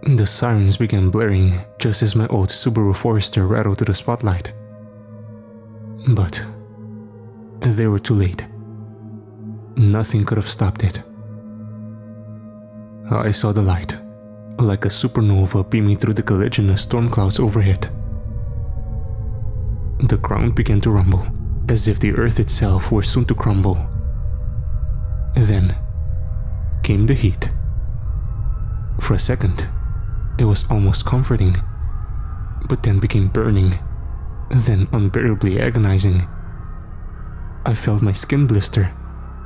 The sirens began blaring just as my old Subaru Forester rattled to the spotlight. But they were too late. Nothing could have stopped it. I saw the light, like a supernova beaming through the colliginous storm clouds overhead. The ground began to rumble, as if the earth itself were soon to crumble. Then came the heat. For a second, it was almost comforting, but then became burning, then unbearably agonizing. I felt my skin blister,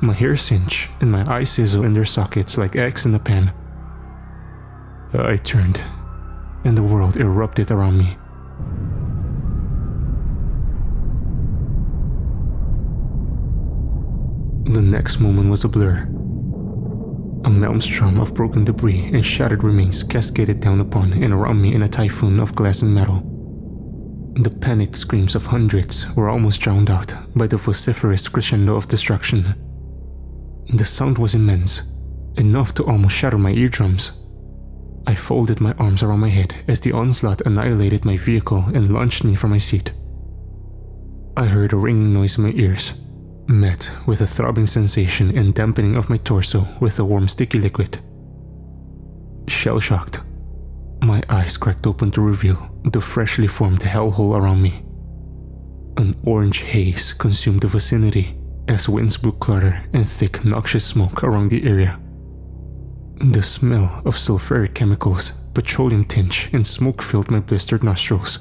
my hair cinch, and my eyes sizzle in their sockets like eggs in a pan. I turned, and the world erupted around me. The next moment was a blur. A maelstrom of broken debris and shattered remains cascaded down upon and around me in a typhoon of glass and metal. The panicked screams of hundreds were almost drowned out by the vociferous crescendo of destruction. The sound was immense, enough to almost shatter my eardrums. I folded my arms around my head as the onslaught annihilated my vehicle and launched me from my seat. I heard a ringing noise in my ears, met with a throbbing sensation and dampening of my torso with a warm sticky liquid. Shell-shocked, my eyes cracked open to reveal the freshly formed hellhole around me. An orange haze consumed the vicinity as winds blew clutter and thick noxious smoke around the area. The smell of sulfuric chemicals, petroleum tinge, and smoke filled my blistered nostrils.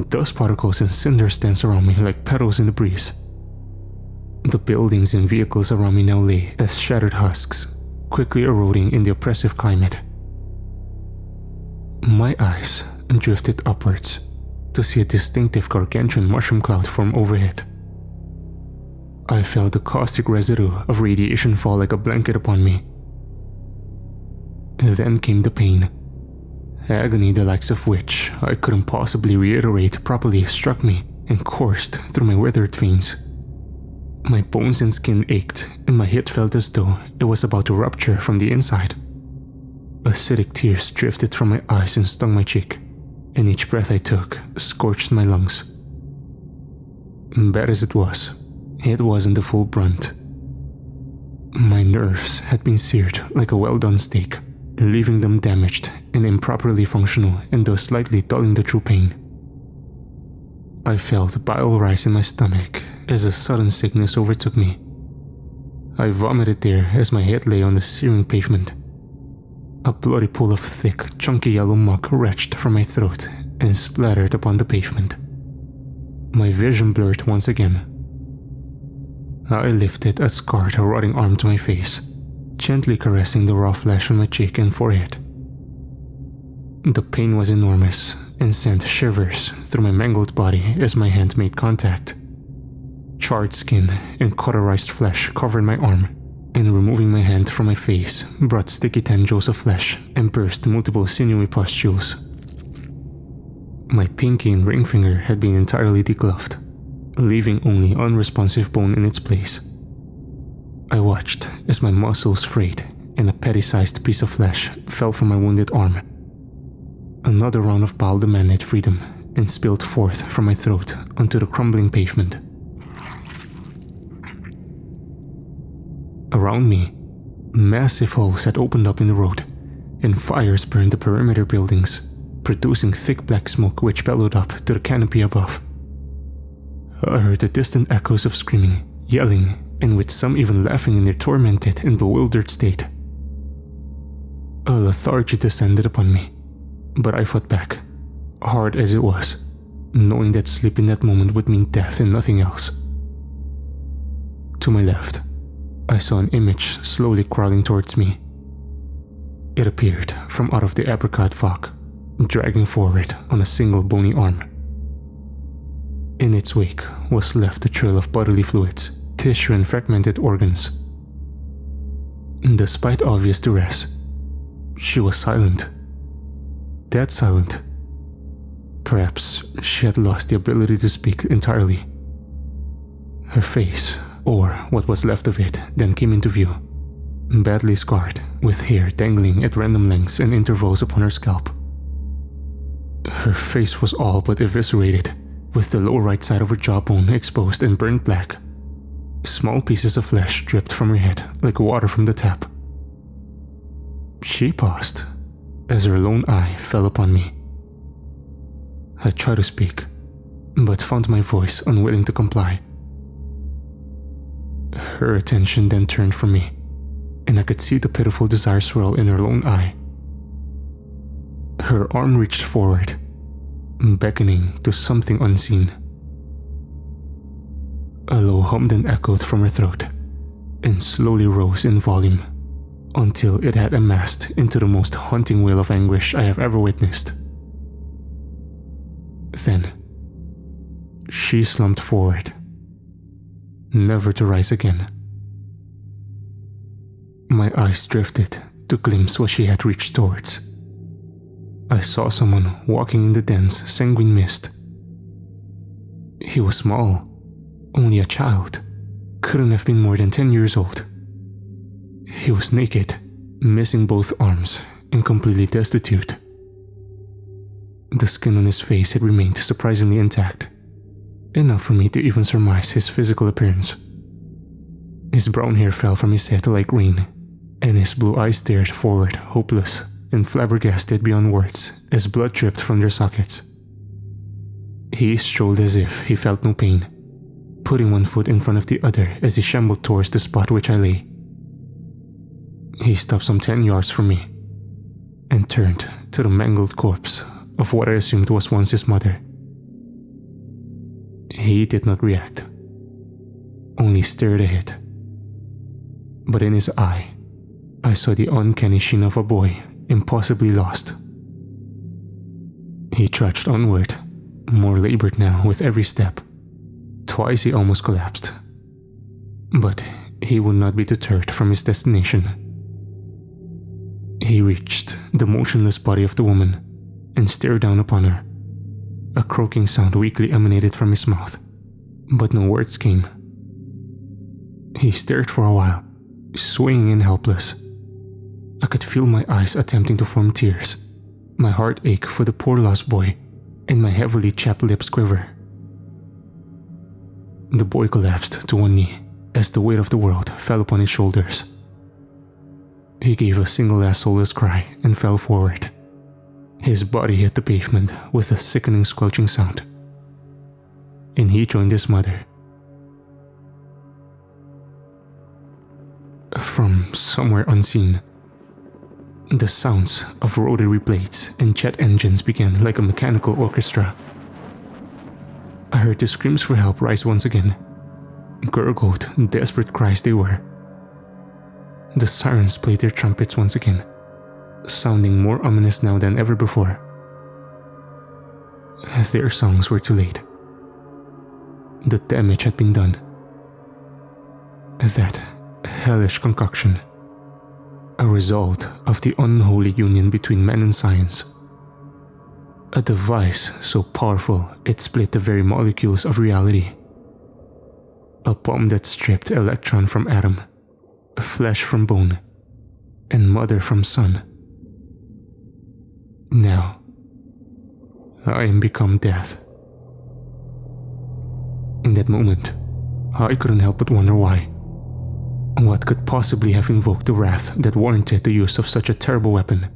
Dust particles and cinders danced around me like petals in the breeze. The buildings and vehicles around me now lay as shattered husks, quickly eroding in the oppressive climate. My eyes drifted upwards to see a distinctive gargantuan mushroom cloud form overhead. I felt the caustic residue of radiation fall like a blanket upon me. Then came the pain. Agony the likes of which I couldn't possibly reiterate properly struck me and coursed through my withered veins. My bones and skin ached, and my head felt as though it was about to rupture from the inside. Acidic tears drifted from my eyes and stung my cheek, and each breath I took scorched my lungs. Bad as it wasn't the full brunt. My nerves had been seared like a well-done steak, leaving them damaged and improperly functional and thus slightly dulling the true pain. I felt bile rise in my stomach as a sudden sickness overtook me. I vomited there as my head lay on the searing pavement. A bloody pool of thick, chunky yellow muck retched from my throat and splattered upon the pavement. My vision blurred once again. I lifted a scarred, rotting arm to my face, gently caressing the raw flesh on my cheek and forehead. The pain was enormous and sent shivers through my mangled body as my hand made contact. Charred skin and cauterized flesh covered my arm, and removing my hand from my face brought sticky tendrils of flesh and burst multiple sinewy pustules. My pinky and ring finger had been entirely degloved, leaving only unresponsive bone in its place. I watched as my muscles frayed and a petty-sized piece of flesh fell from my wounded arm. Another round of bile demanded freedom and spilled forth from my throat onto the crumbling pavement. Around me, massive holes had opened up in the road, and fires burned the perimeter buildings, producing thick black smoke which bellowed up to the canopy above. I heard the distant echoes of screaming, yelling, and with some even laughing in their tormented and bewildered state. A lethargy descended upon me, but I fought back, hard as it was, knowing that sleep in that moment would mean death and nothing else. To my left, I saw an image slowly crawling towards me. It appeared from out of the apricot fog, dragging forward on a single bony arm. In its wake was left a trail of bodily fluids, tissue and fragmented organs. Despite obvious duress, she was silent. Dead silent. Perhaps she had lost the ability to speak entirely. Her face, or what was left of it, then came into view. badly scarred, with hair dangling at random lengths and intervals upon her scalp. Her face was all but eviscerated, with the lower right side of her jawbone exposed and burnt black. Small pieces of flesh dripped from her head like water from the tap. She paused as her lone eye fell upon me. I tried to speak, but found my voice unwilling to comply. Her attention then turned from me, and I could see the pitiful desire swirl in her lone eye. Her arm reached forward, beckoning to something unseen. A low hum then echoed from her throat, and slowly rose in volume, until it had amassed into the most haunting wail of anguish I have ever witnessed. Then, she slumped forward, never to rise again. My eyes drifted to glimpse what she had reached towards. I saw someone walking in the dense, sanguine mist. He was small, only a child, couldn't have been more than 10 years old. He was naked, missing both arms, and completely destitute. The skin on his face had remained surprisingly intact, enough for me to even surmise his physical appearance. His brown hair fell from his head like rain, and his blue eyes stared forward, hopeless and flabbergasted beyond words as blood dripped from their sockets. He strolled as if he felt no pain, putting one foot in front of the other as he shambled towards the spot which I lay. He stopped some 10 yards from me and turned to the mangled corpse of what I assumed was once his mother. He did not react, only stared ahead. But in his eye, I saw the uncanny sheen of a boy impossibly lost. He trudged onward, more labored now with every step. Twice he almost collapsed. But he would not be deterred from his destination. He reached the motionless body of the woman and stared down upon her. A croaking sound weakly emanated from his mouth, but no words came. He stared for a while, swaying and helpless. I could feel my eyes attempting to form tears, my heart ache for the poor lost boy, and my heavily chapped lips quiver. The boy collapsed to one knee as the weight of the world fell upon his shoulders. He gave a single last soulless cry and fell forward. His body hit the pavement with a sickening squelching sound, and he joined his mother. From somewhere unseen, the sounds of rotary blades and jet engines began like a mechanical orchestra. I heard the screams for help rise once again. Gurgled, desperate cries they were. The sirens played their trumpets once again, sounding more ominous now than ever before. Their songs were too late. The damage had been done. That hellish concoction, a result of the unholy union between man and science. A device so powerful it split the very molecules of reality. A bomb that stripped electron from atom, flesh from bone, and mother from son. Now, I am become death. In that moment, I couldn't help but wonder why. What could possibly have invoked the wrath that warranted the use of such a terrible weapon?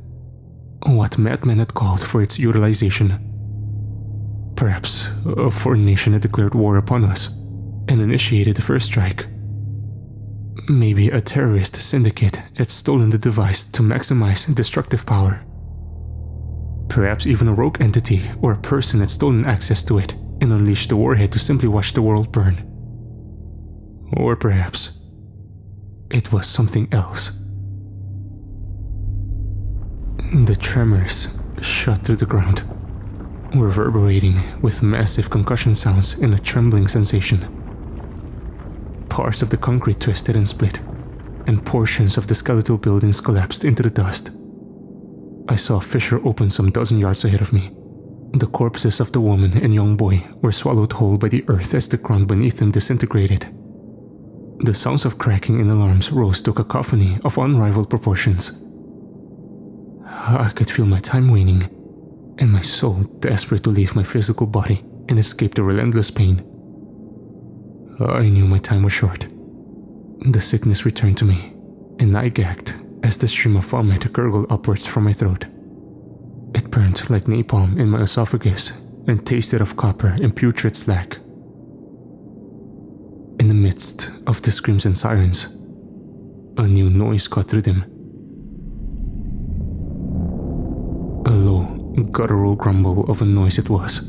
What madman had called for its utilization? Perhaps a foreign nation had declared war upon us and initiated the first strike. Maybe a terrorist syndicate had stolen the device to maximize destructive power. Perhaps even a rogue entity or a person had stolen access to it and unleashed the warhead to simply watch the world burn. Or perhaps it was something else. The tremors shot through the ground, reverberating with massive concussion sounds and a trembling sensation. Parts of the concrete twisted and split, and portions of the skeletal buildings collapsed into the dust. I saw a fissure open some dozen yards ahead of me. The corpses of the woman and young boy were swallowed whole by the earth as the ground beneath them disintegrated. The sounds of cracking and alarms rose to a cacophony of unrivaled proportions. I could feel my time waning, and my soul desperate to leave my physical body and escape the relentless pain. I knew my time was short. The sickness returned to me, and I gagged as the stream of vomit gurgled upwards from my throat. It burned like napalm in my esophagus and tasted of copper and putrid slag. In the midst of the screams and sirens, a new noise cut through them. A low, guttural grumble of a noise it was,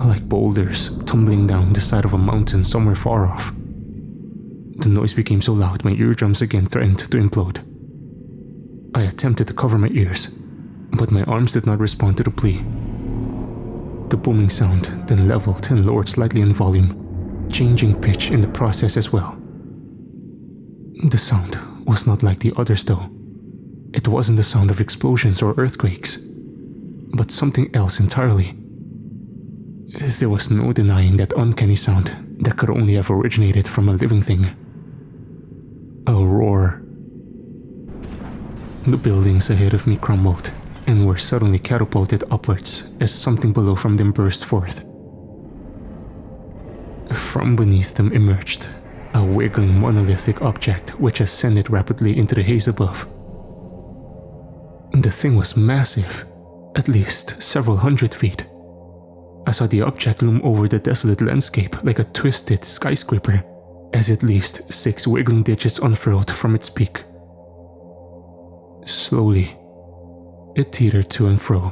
like boulders tumbling down the side of a mountain somewhere far off. The noise became so loud my eardrums again threatened to implode. I attempted to cover my ears, but my arms did not respond to the plea. The booming sound then leveled and lowered slightly in volume, changing pitch in the process as well. The sound was not like the others though. It wasn't the sound of explosions or earthquakes, but something else entirely. There was no denying that uncanny sound that could only have originated from a living thing. A roar. The buildings ahead of me crumbled and were suddenly catapulted upwards as something below from them burst forth. From beneath them emerged a wiggling monolithic object which ascended rapidly into the haze above. The thing was massive, at least several hundred feet. I saw the object loom over the desolate landscape like a twisted skyscraper, as at least 6 wiggling digits unfurled from its peak. Slowly, it teetered to and fro,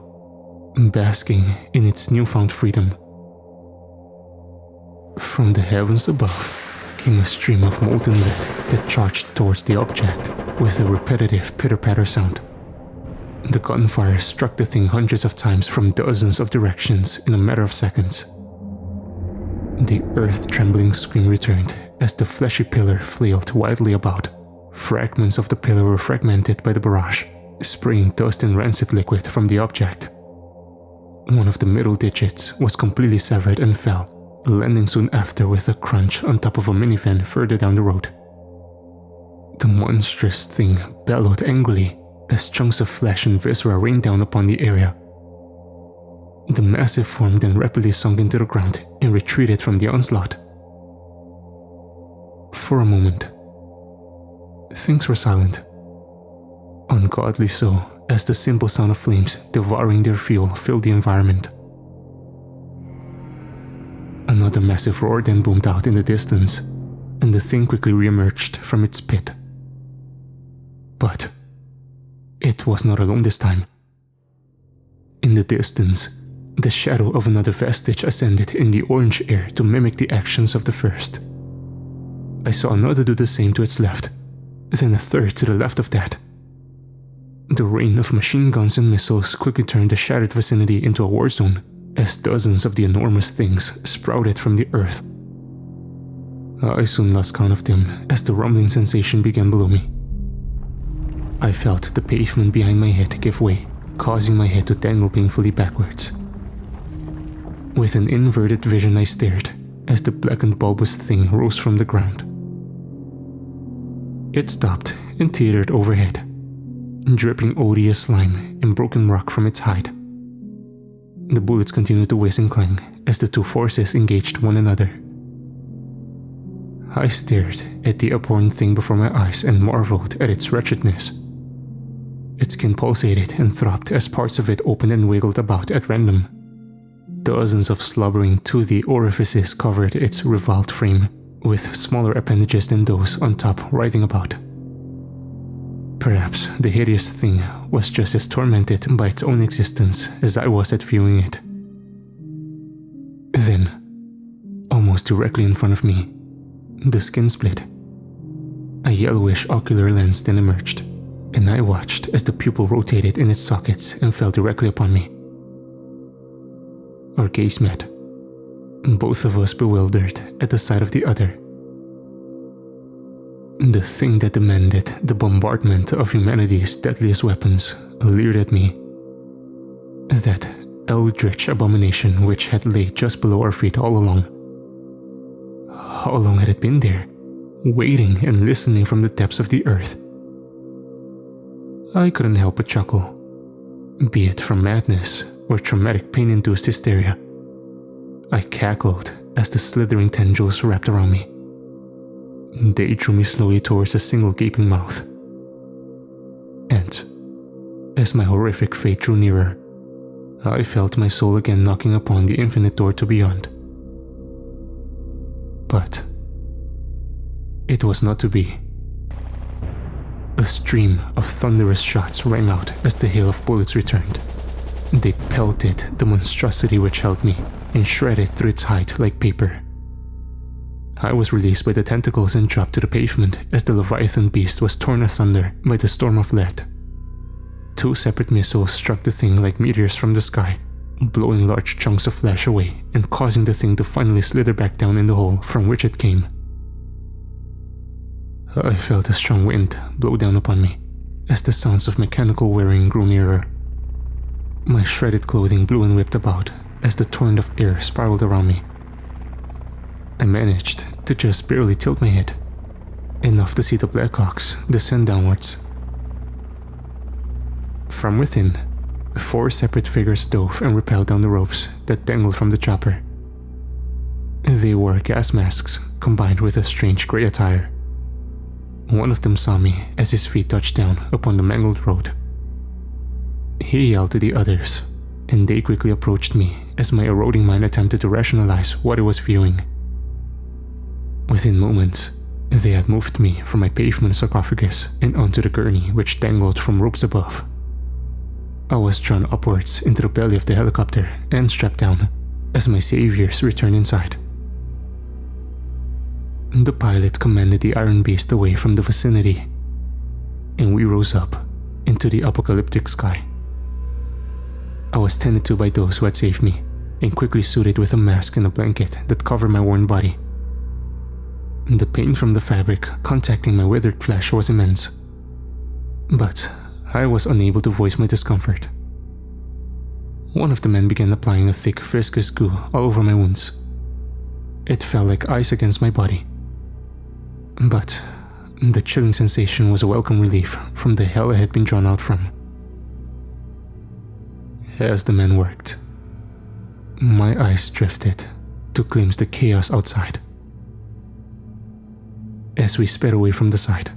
basking in its newfound freedom. From the heavens above came a stream of molten lead that charged towards the object with a repetitive pitter-patter sound. The gunfire struck the thing hundreds of times from dozens of directions in a matter of seconds. The earth-trembling scream returned as the fleshy pillar flailed wildly about. Fragments of the pillar were fragmented by the barrage, spraying dust and rancid liquid from the object. One of the middle digits was completely severed and fell, landing soon after with a crunch on top of a minivan further down the road. The monstrous thing bellowed angrily as chunks of flesh and viscera rained down upon the area. The massive form then rapidly sunk into the ground and retreated from the onslaught. For a moment, things were silent. Ungodly so, as the simple sound of flames devouring their fuel filled the environment. Another massive roar then boomed out in the distance, and the thing quickly re-emerged from its pit. But it was not alone this time. In the distance, the shadow of another vestige ascended in the orange air to mimic the actions of the first. I saw another do the same to its left, then a third to the left of that. The rain of machine guns and missiles quickly turned the shattered vicinity into a war zone, as dozens of the enormous things sprouted from the earth. I soon lost count of them as the rumbling sensation began below me. I felt the pavement behind my head give way, causing my head to dangle painfully backwards. With an inverted vision I stared as the blackened bulbous thing rose from the ground. It stopped and teetered overhead, dripping odious slime and broken rock from its hide. The bullets continued to whiz and clang as the two forces engaged one another. I stared at the abhorrent thing before my eyes and marveled at its wretchedness. Its skin pulsated and throbbed as parts of it opened and wiggled about at random. Dozens of slobbering, toothy orifices covered its revolved frame, with smaller appendages than those on top writhing about. Perhaps the hideous thing was just as tormented by its own existence as I was at viewing it. Then, almost directly in front of me, the skin split. A yellowish ocular lens then emerged, and I watched as the pupil rotated in its sockets and fell directly upon me. Our gaze met, both of us bewildered at the sight of the other. The thing that demanded the bombardment of humanity's deadliest weapons leered at me. That eldritch abomination which had laid just below our feet all along. How long had it been there, waiting and listening from the depths of the earth. I couldn't help but chuckle, be it from madness or traumatic pain-induced hysteria. I cackled as the slithering tendrils wrapped around me. They drew me slowly towards a single gaping mouth. And as my horrific fate drew nearer, I felt my soul again knocking upon the infinite door to beyond. But it was not to be. A stream of thunderous shots rang out as the hail of bullets returned. They pelted the monstrosity which held me and shredded through its height like paper. I was released by the tentacles and dropped to the pavement as the Leviathan beast was torn asunder by the storm of lead. 2 separate missiles struck the thing like meteors from the sky, blowing large chunks of flesh away and causing the thing to finally slither back down in the hole from which it came. I felt a strong wind blow down upon me as the sounds of mechanical whirring grew nearer. My shredded clothing blew and whipped about as the torrent of air spiraled around me. I managed to just barely tilt my head, enough to see the Blackhawks descend downwards. From within, 4 separate figures dove and rappelled down the ropes that dangled from the chopper. They wore gas masks combined with a strange grey attire. One of them saw me as his feet touched down upon the mangled road. He yelled to the others, and they quickly approached me as my eroding mind attempted to rationalize what I was viewing. Within moments, they had moved me from my pavement sarcophagus and onto the gurney which dangled from ropes above. I was drawn upwards into the belly of the helicopter and strapped down as my saviors returned inside. The pilot commanded the Iron Beast away from the vicinity, and we rose up into the apocalyptic sky. I was tended to by those who had saved me and quickly suited with a mask and a blanket that covered my worn body. The pain from the fabric contacting my withered flesh was immense, but I was unable to voice my discomfort. One of the men began applying a thick, viscous goo all over my wounds. It felt like ice against my body. But the chilling sensation was a welcome relief from the hell I had been drawn out from. As the men worked, my eyes drifted to glimpse the chaos outside. As we sped away from the site,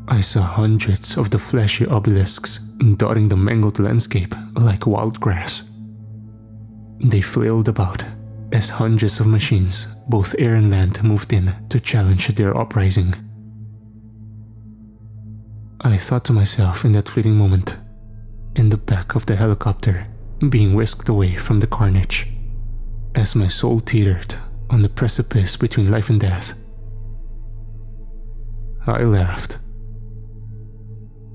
I saw hundreds of the fleshy obelisks dotting the mangled landscape like wild grass. They flailed about as hundreds of machines, both air and land, moved in to challenge their uprising. I thought to myself in that fleeting moment, in the back of the helicopter, being whisked away from the carnage, as my soul teetered on the precipice between life and death. I laughed.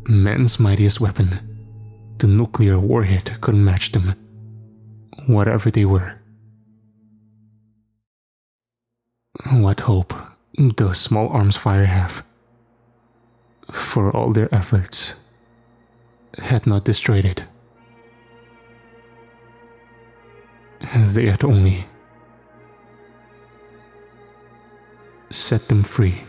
Man's mightiest weapon, the nuclear warhead, couldn't match them, whatever they were. What hope does small arms fire have? For all their efforts had not destroyed it. They had only set them free.